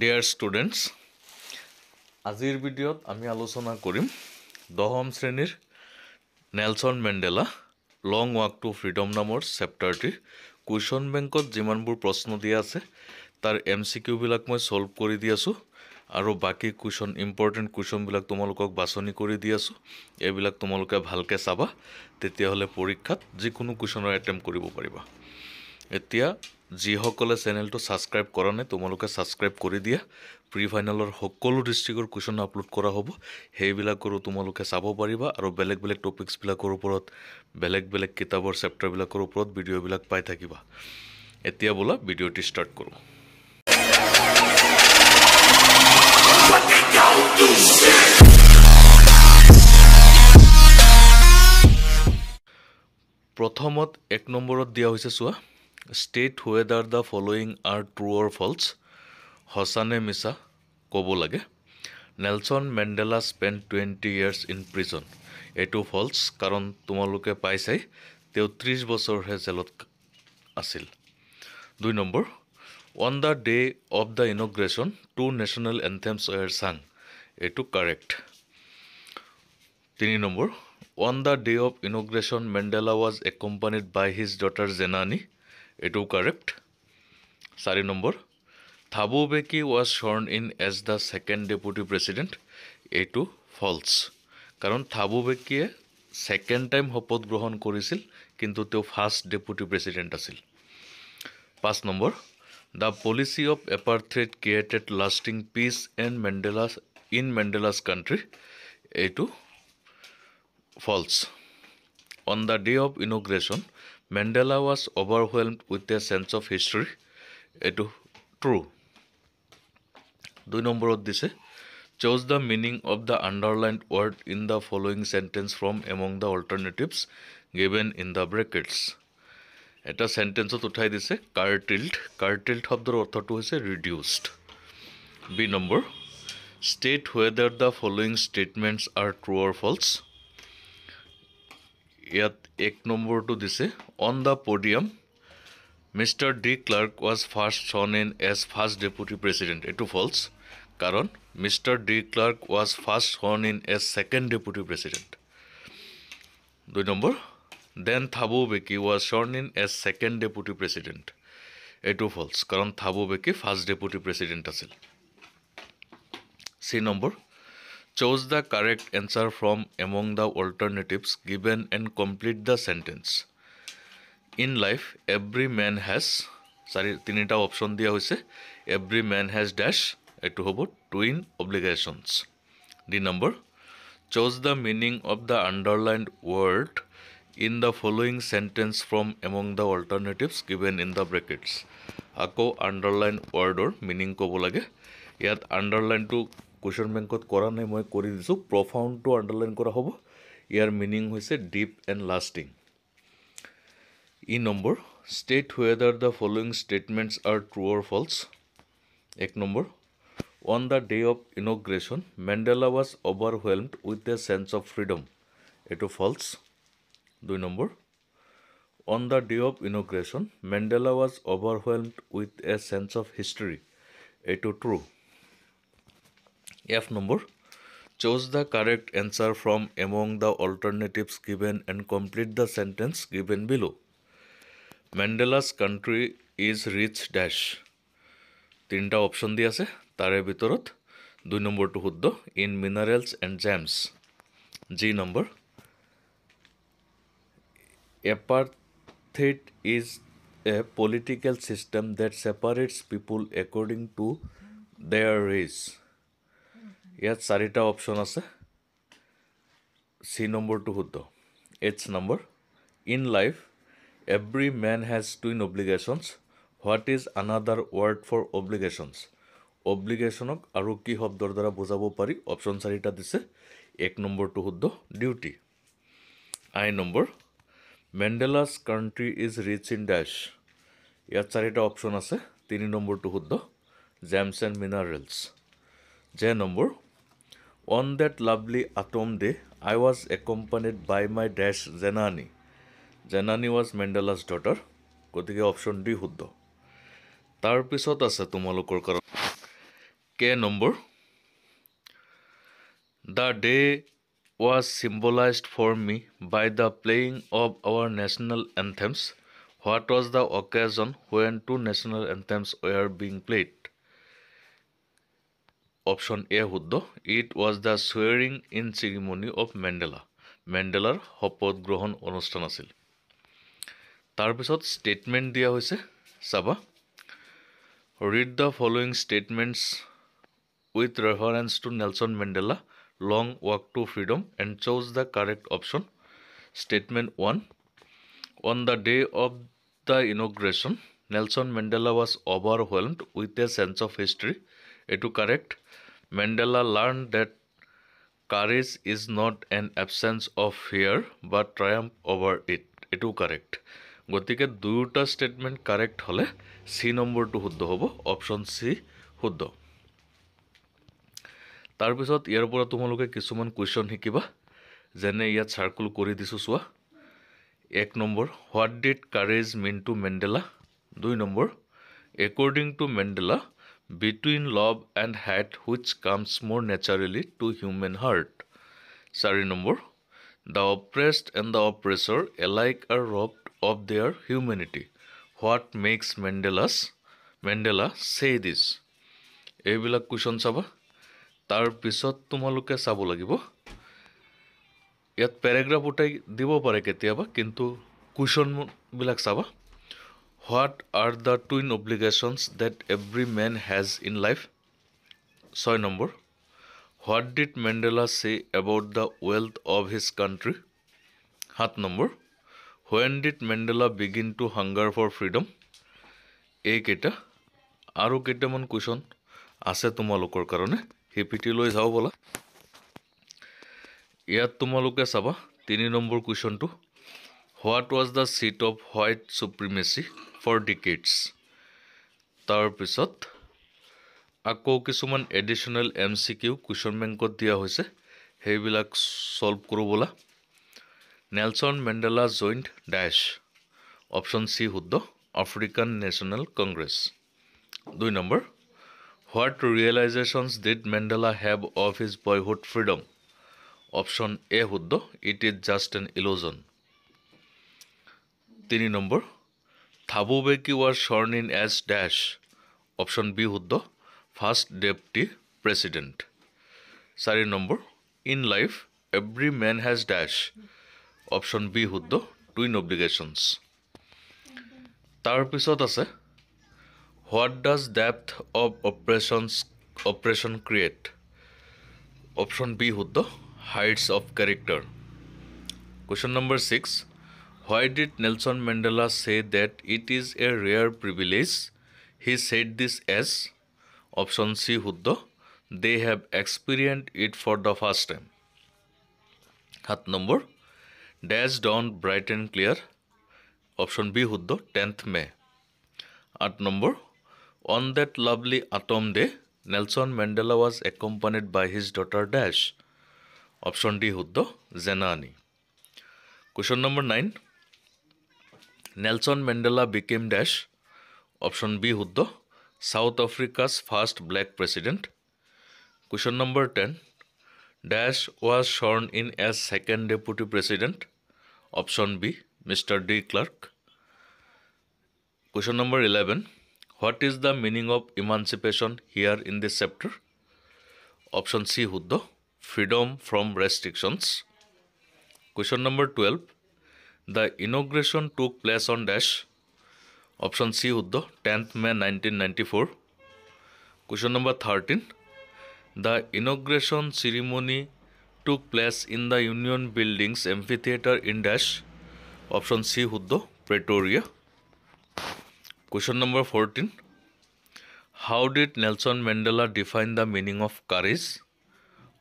Dear students, আজিৰ ভিডিঅ'ত আমি আলোচনা কৰিম 10ম শ্ৰেণীৰ Nelson Mandela long walk to freedom নামৰ চেপ্টাৰটিৰ কুৱেশ্যন বেংকত যিমানবোৰ প্ৰশ্ন দিয়া আছে তাৰ MCQ বিলাক মই সলভ কৰি দি আছো আৰু বাকি কুৱেশ্যন ইম্পৰ্টেন্ট কুৱেশ্যন বিলাক তোমালোকক বাছনি কৰি দি আছো এইবিলাক তোমালোকে ভালকে চাবা তেতিয়াহলে পৰীক্ষাত যিকোনো কুৱেশ্যনৰ এটেম্প কৰিব পাৰিবা এতিয়া যিসকলে চেনেলটো সাবস্ক্ৰাইব কৰা নাই তোমালোকে সাবস্ক্ৰাইব কৰি দিয়া প্ৰি ফাইনালৰ সকলো ডিস্ট্ৰিক্টৰ কুৱেশ্যন আপলোড কৰা হ'ব সেইবিলাকৰো তোমালোকে চাব পাৰিবা আৰু বেলেগ বেলেগ টপিকছ বিলাকৰ ওপৰত বেলেগ কিতাপৰ চেপ্টাৰ বিলাকৰ ওপৰত ভিডিঅ' বিলাক পাই থাকিবা এতিয়া বলা ভিডিঅ'টি ষ্টাৰ্ট কৰো প্ৰথমত 1 নম্বৰত দিয়া হৈছে চোৱা State whether the following are true or false. Hosane Misa Kobolage. Nelson Mandela spent 20 years in prison. Eto false. Karon tumaluke paisai. Teo 30 bosor he zelot asil. 2 number. On the day of the inauguration, 2 national anthems were sung. Eto correct. 3 number. On the day of inauguration, Mandela was accompanied by his daughter Zenani. Eto correct. 4 number. Thabo Mbeki was sworn in as the second deputy president. Eto false. Karon Thabo Mbeki second time hopoth grohon korisil kintu teo first deputy president asil. 5 number. The policy of apartheid created lasting peace in Mandela's country. Eto false. On the day of inauguration, Mandela was overwhelmed with a sense of history. Eto true. 2 number of this chose the meaning of the underlined word in the following sentence from among the alternatives given in the brackets. Eta sentence ot uthai dise curtailed শব্দৰ অৰ্থটো হৈছে reduced. B number. State whether the following statements are true or false. Yat 1 number to dise on the podium Mr. D. Clark was first sworn in as first deputy president. Eto false. Karon Mr. D. Clark was first sworn in as second deputy president. 2 number. Then Thabo Mbeki was sworn in as second deputy president. Eto false. Karon Thabo Mbeki first deputy president asil. C number. Chose the correct answer from among the alternatives given and complete the sentence. In life, every man has, tinita option dia hoise, every man has dash, eto hobo twin obligations. D number, chose the meaning of the underlined word in the following sentence from among the alternatives given in the brackets. Ako underlined word or meaning kobo lage. Yat underline to question bankot kora nai moi kori disu, profound to underline kora hobo. Yar meaning hoise deep and lasting. E number, state whether the following statements are true or false. 1 number, on the day of inauguration, Mandela was overwhelmed with a sense of freedom. Eto false. 2 number, on the day of inauguration, Mandela was overwhelmed with a sense of history. Eto true. F number, chose the correct answer from among the alternatives given and complete the sentence given below. Mandela's country is rich dash. Tinta option di ase tare bitorot 2 number to huddo in minerals and gems. G number. Apartheid is a political system that separates people according to their race. Yat sarita option ase. C number to huddo. H number. In life, every man has twin obligations. What is another word for obligations? Obligation ok aru ki শব্দৰ দ্বাৰা বুজাব পাৰি option চাৰিটা দিছে 1 number two শুদ্ধ duty I number. Mandela's country is rich in dash. ইয়াত চাৰিটা option আছে 3 নম্বৰ টু শুদ্ধ gems and minerals. J number. On that lovely autumn day, I was accompanied by my dash Zenani. Zenani was Mandela's daughter. গতিকে option D শুদ্ধ। তাৰ পিছত আছে তোমালোকৰ কাৰণ K number. The day was symbolized for me by the playing of our national anthems. What was the occasion when two national anthems were being played? Option A শুদ্ধ. It was the swearing in ceremony of Mandela. মেণ্ডেলাৰ শপত গ্ৰহণ অনুষ্ঠান আছিল। তাৰপিছত statement দিয়া হৈছে চাবা। Read the following statements with reference to Nelson Mandela long walk to freedom and choose the correct option. Statement 1. On the day of the inauguration, Nelson Mandela was overwhelmed with a sense of history. Etu correct. Mandela learned that courage is not an absence of fear but triumph over it. Etu correct. গতিকে দুয়োটা statement correct হ'লে C নম্বৰটো শুদ্ধ হ'ব। Option C শুদ্ধ। তাৰপিছত ইয়াৰ পৰা তোমালোকে কিছুমান কুৱেশ্যন শিকিবা, যেনে ইয়াত চাৰ্কুল কৰি দিছোঁ চোৱা। 1 number, what did courage mean to Mandela. 2 number, according to Mandela, between love and hate which comes more naturally to human heart. 4 number, the oppressed and the oppressor alike are robbed of their humanity. What makes Mandela say this? এইবিলাক question চাবা। তাৰপিছত তোমালোকে চাব লাগিব, ইয়াত paragraph উঠাই দিব পাৰে কেতিয়াবা, কিন্তু কুৱেশ্যনবিলাক চাবা। What are the twin obligations that every man has in life? 6 number, what did Mandela say about the wealth of his country? 7 number, when did Mandela begin to hunger for freedom? এইকেইটা আৰু কেইটামান question আছে তোমালোকৰ কাৰণে, হিপিটি লৈ যাওঁ ব'লা। ইয়াত তোমালোকে চাবা 3 নম্বৰ কুৱেশ্যনটো, what was the seat of white supremacy for decades. তাৰপিছত আকৌ কিছুমান এডিশ্যনেল MCQ কুৱেশ্যন বেংকত দিয়া হৈছে, সেইবিলাক ছল্ভ কৰোঁ ব'লা। Nelson Mandela joint days. Option C শুদ্ধ, African National Congress. 2 number, what realisations did Mandela have of his boyhood freedom. Option A শুদ্ধ, it is just an illusion. 3 number, Thabo Mbeki was sworn in as dash. Option B শুদ্ধ, first deputy president. 4 number, in life every man has days. Option B শুদ্ধ, twin obligations. তাৰপিছত আছে, what does depth of operation create. Option B শুদ্ধ, heights of character. Question number 6, why did Nelson Mandela say that it is a rare privilege? He said this as, option C শুদ্ধ, they have experienced it for the first time. 7 number, dash dawn bright and clear. Option B শুদ্ধ, 10th May. 8 number, on that lovely autumn day, Nelson Mandela was accompanied by his daughter dash. Option D শুদ্ধ, Zenani. Question number 9, Nelson Mandela became dash. Option B শুদ্ধ, South Africa's first black president. Question number 10, dash was sworn in as second deputy president. Option B, Mr. D. Clark. Question number 11, what is the meaning of emancipation here in this chapter? Option C শুদ্ধ, freedom from restrictions. Question number 12, the inauguration took place on dash. Option C শুদ্ধ, 10th May 1994. Question number 13, the inauguration ceremony took place in the Union Buildings Amphitheatre in dash. Option C শুদ্ধ, Pretoria. Question number 14, how did Nelson Mandela define the meaning of courage?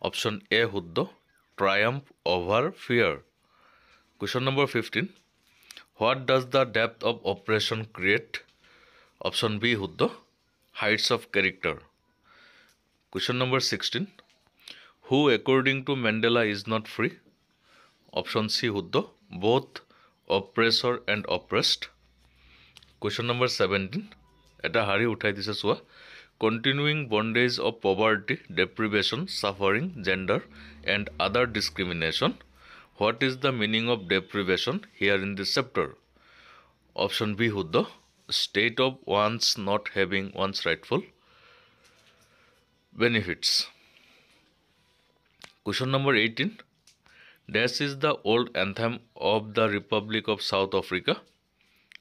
Option A শুদ্ধ, triumph over fear. Question number 15, what does the depth of oppression create? Option B শুদ্ধ, heights of character. Question number 16, who according to Mandela is not free? Option C শুদ্ধ, both oppressor and oppressed. Question number 17, এটা হাৰি উঠাই দিছে চোৱা, continuing bondage of poverty, deprivation, suffering, gender, and other discrimination. What is the meaning of deprivation here in this chapter? Option B শুদ্ধ, state of one's not having one's rightful benefits. Question number 18. Dash is the old anthem of the Republic of South Africa.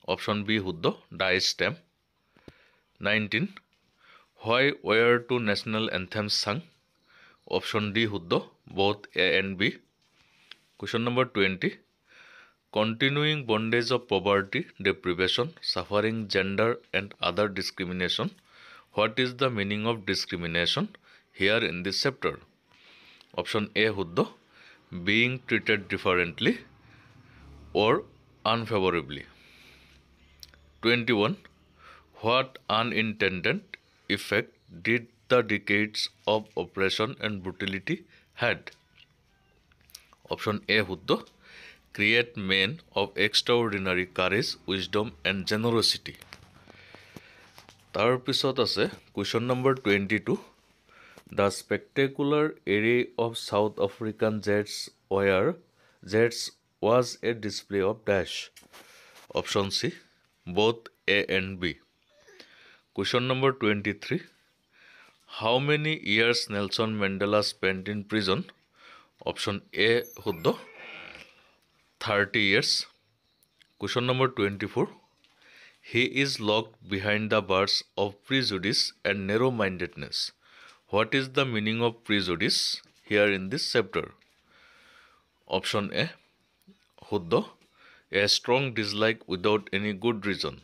Option B শুদ্ধ, Die Stamp. 19. Why were two national anthems sung? Option D শুদ্ধ, both A and B. Question number 20. Continuing bondage of poverty, deprivation, suffering, gender, and other discrimination. What is the meaning of discrimination here in this chapter? Option A শুদ্ধ, being treated differently or unfavorably. 21. What unintended effect did the decades of oppression and brutality had? Option A শুদ্ধ, create men of extraordinary courage, wisdom, and generosity. তাৰ পিছত আছে question number 22. The spectacular array of South African jets was a display of dash. Option C, both A and B. Question number 23. How many years Nelson Mandela spent in prison? Option A শুদ্ধ, 30 years. Question number 24. He is locked behind the bars of prejudice and narrow-mindedness. What is the meaning of prejudice here in this chapter? Option A শুদ্ধ, a strong dislike without any good reason.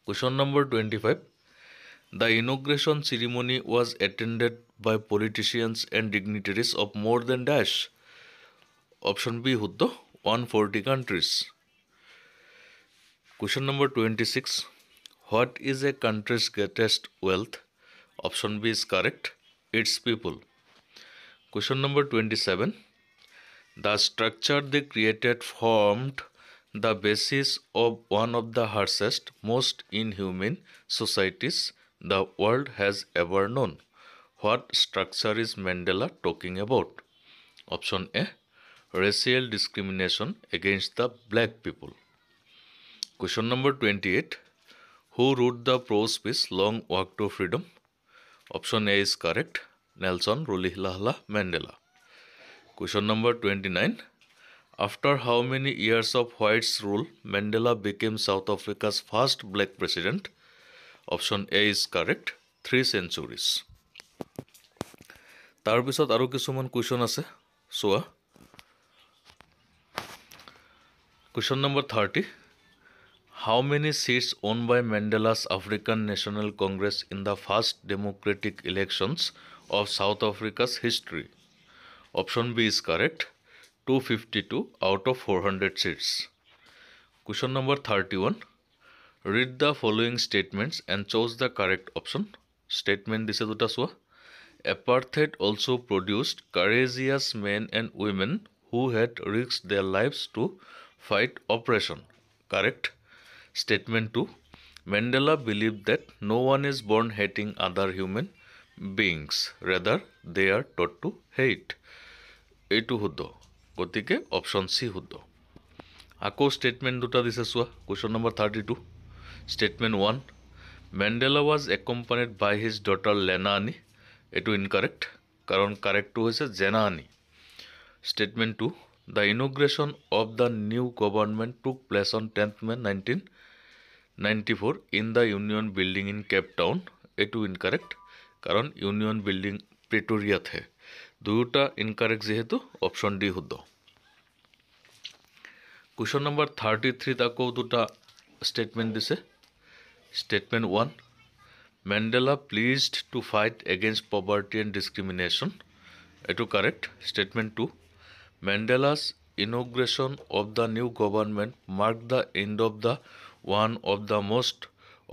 Question number 25. The inauguration ceremony was attended by politicians and dignitaries of more than dash. Option B শুদ্ধ, 140 countries. Question number 26. What is a country's greatest wealth? Option B is correct, its people. Question number 27. The structure they created formed the basis of one of the harshest, most inhuman societies the world has ever known. What structure is Mandela talking about? Option A, racial discrimination against the black people. Question number 28. Who wrote the prose piece Long Walk to Freedom? Option A is correct, Nelson Rolihlahla Mandela. Question number 29. After how many years of whites rule, Mandela became South Africa's first black president? Option A is correct, 3 centuries. তাৰ পিছত আৰু কিছুমান question আছে চোৱা। Question number 30. How many seats owned by Mandela's African National Congress in the first democratic elections of South Africa's history? Option B is correct, 252 out of 400 seats. Question number 31. Read the following statements and choose the correct option. Statement দিছে দুটা চোৱা। Apartheid also produced courageous men and women who had risked their lives to fight oppression. Correct. Statement 2. Mandela believed that no one is born hating other human beings. Rather, they are taught to hate. এইটো শুদ্ধ, গতিকে option C শুদ্ধ। আকৌ statement দুটা দিছে চোৱা। Question number 32. Statement 1. Mandela was accompanied by his daughter Lena Ani. এইটো incorrect, কাৰণ কাৰেক্টটো হৈছে জেনা আনি। Statement 2. The inauguration of the new government took place on 10th May 1994 in the Union Building in Cape Town. এইটো incorrect, কাৰণ union building প্ৰেটৰিয়াতহে। দুয়োটা incorrect যিহেতু option D শুদ্ধ। কুৱেশ্যন নম্বৰ 33 আকৌ দুটা ষ্টেটমেণ্ট দিছে। Statement 1. Mandela pleased to fight against poverty and discrimination. এইটো correct. Statement 2. Mandela's inauguration of the new government marked the end of the one of the most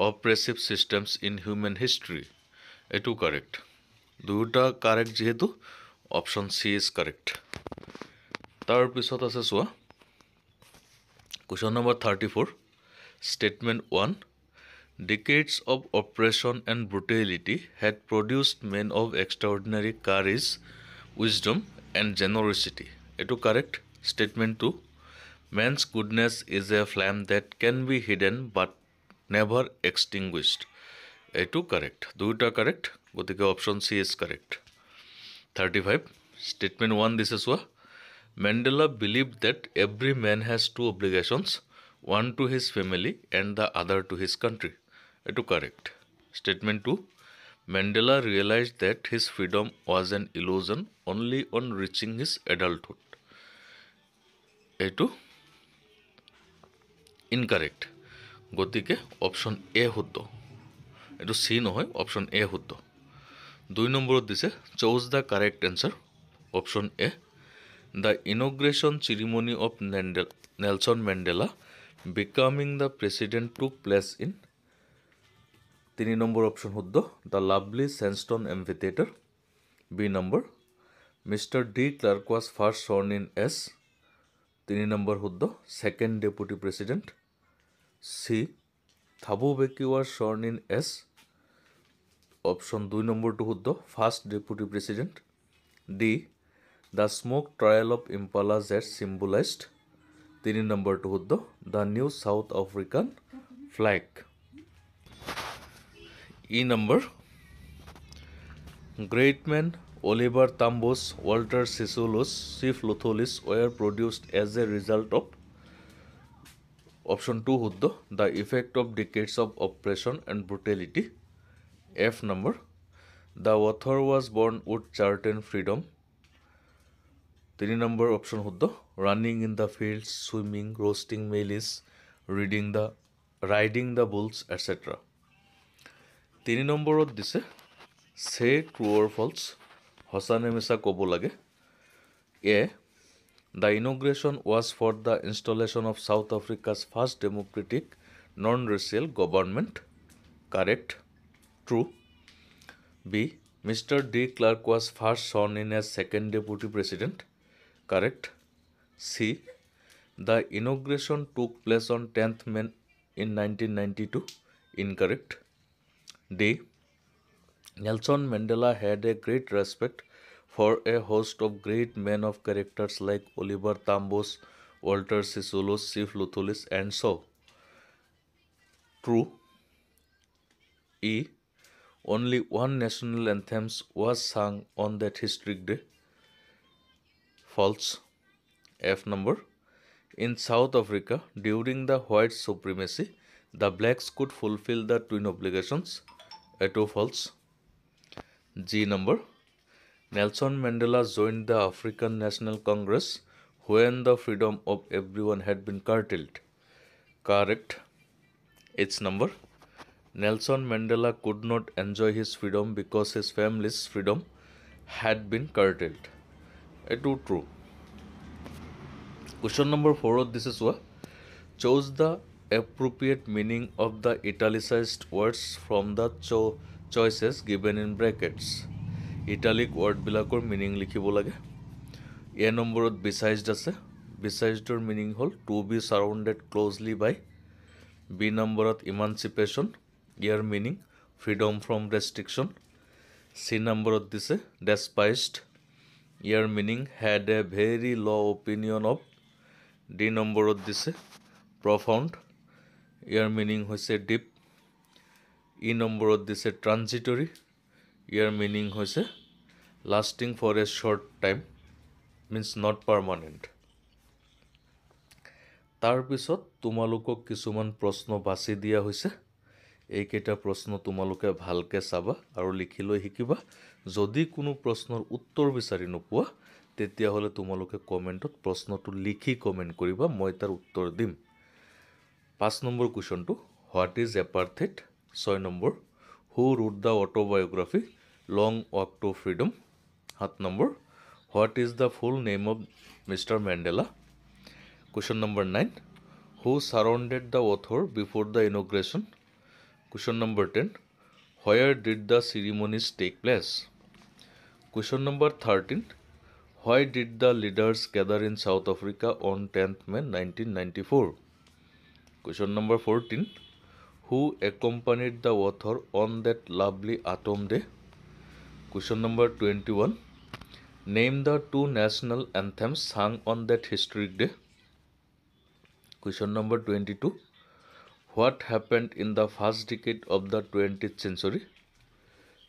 oppressive systems in human history. এইটো correct. দুয়োটা correct যিহেতু option C is correct. তাৰ পিছত আছে চোৱা। Question number 34. Statement 1. Decades of oppression and brutality had produced men of extraordinary courage, wisdom, and generosity. Eto correct. Statement 2. Man's goodness is a flame that can be hidden but never extinguished. Eto correct. Duita correct. Gotike option C is correct. 35. Statement 1. This is what Mandela believed that every man has two obligations, one to his family and the other to his country. Eto correct. Statement 2. Mandela realized that his freedom was an illusion only on reaching his adulthood. Eto incorrect. গতিকে option A শুদ্ধ এইটো C নহয় option A শুদ্ধ 2 নম্বৰত দিছে choose the correct answer option A the inauguration ceremony of Nelson Mandela becoming the president took place in 3 number option শুদ্ধ the lovely sandstone amphitheatre B number mister de Klerk was first sworn in as 3 number শুদ্ধ second deputy president C Thabo Mbeki was sworn in as option 2 নম্বৰটো শুদ্ধ first deputy president D the smoke trail of Impala jet symbolised 3 নম্বৰটো শুদ্ধ the new South African flag ই number great men Oliver Tambo's, Walter Sisulu's, Chief Lutholis were produced as a result of option 2 Huddo, the effect of decades of oppression and brutality. F number, the author was born with certain freedom. 3 number option Huddo, running in the fields, swimming, roasting maize, riding the bulls, etc. 3 number of this say true or false. Hosane Misa Kobolage. A. The inauguration was for the installation of South Africa's first democratic non-racial government. Correct. True. B. Mr. D. Clark was first sworn in as second deputy president. Correct. C. The inauguration took place on 10th May in 1992. Incorrect. D. Nelson Mandela had a great respect for a host of great men of characters like Oliver Tambo, Walter Sisulu, Chief Lutholis, and so. True. E. Only one national anthem was sung on that historic day. False. F number. In South Africa, during the white supremacy, the blacks could fulfill the twin obligations. Eto false. G number. Nelson Mandela joined the African National Congress when the freedom of everyone had been curtailed. Correct. H number. Nelson Mandela could not enjoy his freedom because his family's freedom had been curtailed. Eto true. Question number 4 of this is what? Chose the appropriate meaning of the italicized words from the choices given in brackets. Italic word bilakor meaning likhibo lage. A numberot besides ase. Besides your meaning hol to be surrounded closely by. B numberot emancipation. Your meaning freedom from restriction. C numberot dise despised. Your meaning had a very low opinion of. D numberot dise profound. Your meaning hoise deep. E numberot dise transitory. Your meaning hoise lasting for a short time, means not permanent. তাৰ পিছত তোমালোকক কিছুমান প্ৰশ্ন বাছি দিয়া হৈছে এইকেইটা প্ৰশ্ন তোমালোকে ভালকে চাবা আৰু লিখি লৈ শিকিবা যদি কোনো প্ৰশ্নৰ উত্তৰ বিচাৰি নোপোৱা তেতিয়া হলে তোমালোকে কমেন্টত প্ৰশ্নটো লিখি কমেন্ট কৰিবা মই তাৰ উত্তৰ দিম 5 নম্বৰ কোৱেশ্চনটো what is apartheid 6 number who wrote the autobiography long walk to freedom 7 number what is the full name of mister Mandela Question number 9. Who surrounded the author before the inauguration? Question number 10. Where did the ceremonies take place? Question number 13. Why did the leaders gather in South Africa on 10th May 1994? Question number 14. Who accompanied the author on that lovely autumn day? Question number 21. Name the two national anthems sung on that historic day. Question number 22. What happened in the first decade of the 20th century?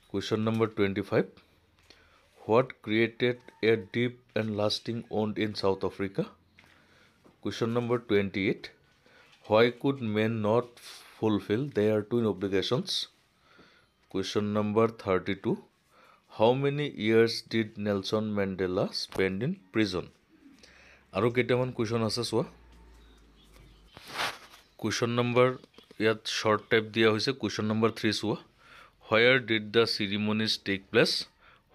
Question number 25. What created a deep and lasting wound in South Africa? Question number 28. Why could men not fulfill their twin obligations? Question number 32. How many years did Nelson Mandela spend in prison? আৰু কেইটামান question আছে চোৱা question number ইয়াত short type দিয়া হৈছে question number 3 চোৱা Where did the ceremonies take place?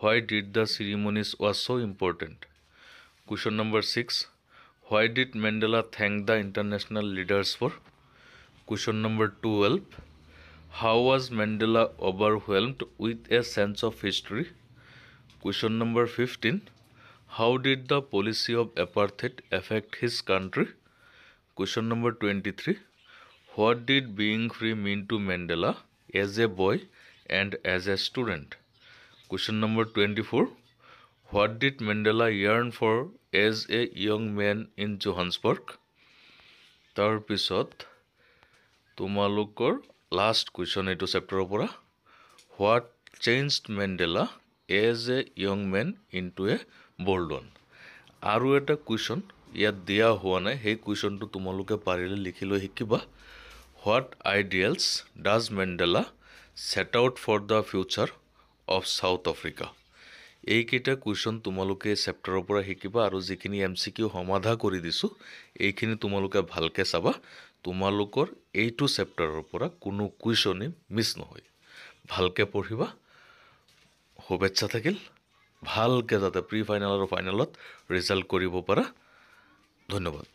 Why did the ceremonies was so important? Question number 6. Why did Mandela thank the international leaders for? Question number 12. How was Mandela overwhelmed with a sense of history? Question number 15. How did the policy of apartheid affect his country? Question number 23. What did being free mean to Mandela as a boy and as a student? Question number 24. What did Mandela yearn for as a young man in Johannesburg? তাৰ পিছত তোমালোকৰ last question এইটো চেপ্টাৰৰ পৰা What changed Mandela as a young man into a bold one? আৰু এটা question ইয়াত দিয়া হোৱা নাই সেই কুৱেশ্যনটো তোমালোকে পাৰিলে লিখি লৈ শিকিবা What ideals does Mandela set out for the future of South Africa? এইকেইটা কুৱেশ্যন তোমালোকে চেপ্টাৰৰ পৰা শিকিবা আৰু যিখিনি MCQ সমাধা কৰি দিছোঁ এইখিনি তোমালোকে ভালকৈ চাবা তোমালোকৰ এইটো চেপ্টাৰৰ পৰা কোনো কুৱেশ্যনেই মিছ নহয় ভালকৈ পঢ়িবা শুভেচ্ছা থাকিল ভালকৈ যাতে প্ৰি ফাইনেল আৰু ফাইনেলত ৰিজাল্ট কৰিব পাৰা ধন্যবাদ